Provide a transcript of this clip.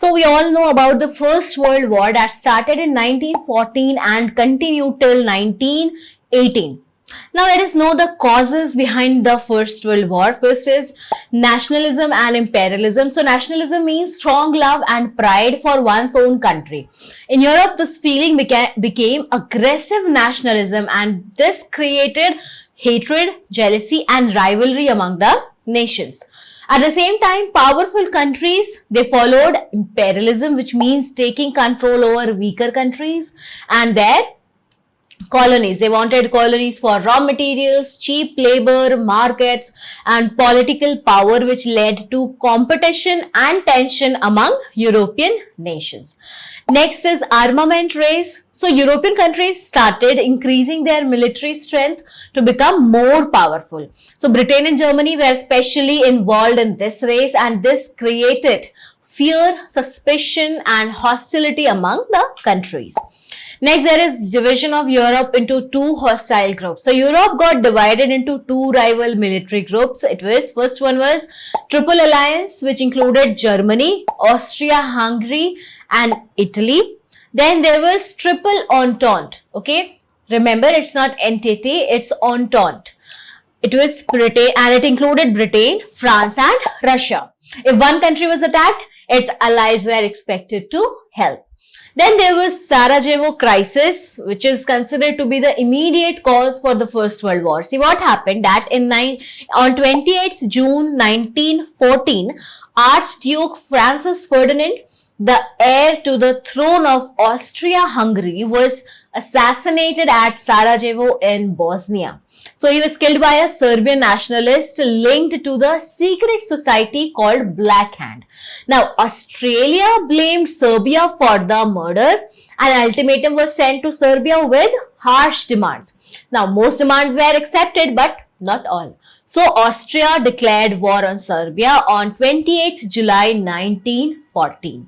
So we all know about the First World War that started in 1914 and continued till 1918. Now let us know the causes behind the First World War. First is nationalism and imperialism. So nationalism means strong love and pride for one's own country. In Europe, this feeling became aggressive nationalism, and this created hatred, jealousy and rivalry among the nations. At the same time, powerful countries, they followed imperialism, which means taking control over weaker countries and their colonies. They wanted colonies for raw materials, cheap labor, markets and political power, which led to competition and tension among European nations. Next is armament race. So European countries started increasing their military strength to become more powerful. So Britain and Germany were especially involved in this race, and this created fear, suspicion and hostility among the countries. Next, there is division of Europe into two hostile groups. So Europe got divided into two rival military groups. First one was Triple Alliance, which included Germany, Austria-Hungary and Italy. Then there was Triple Entente. Okay, remember it's not entity, it's Entente. It was Britain, and it included Britain, France and Russia. If one country was attacked, its allies were expected to help. Then there was Sarajevo crisis, which is considered to be the immediate cause for the First World War. See what happened that on 28th June 1914, Archduke Francis Ferdinand, the heir to the throne of Austria-Hungary, was assassinated at Sarajevo in Bosnia. So he was killed by a Serbian nationalist linked to the secret society called Black Hand. Now Australia blamed Serbia for the murder. An ultimatum was sent to Serbia with harsh demands. Now most demands were accepted, but not all. So Austria declared war on Serbia on 28th July 1914.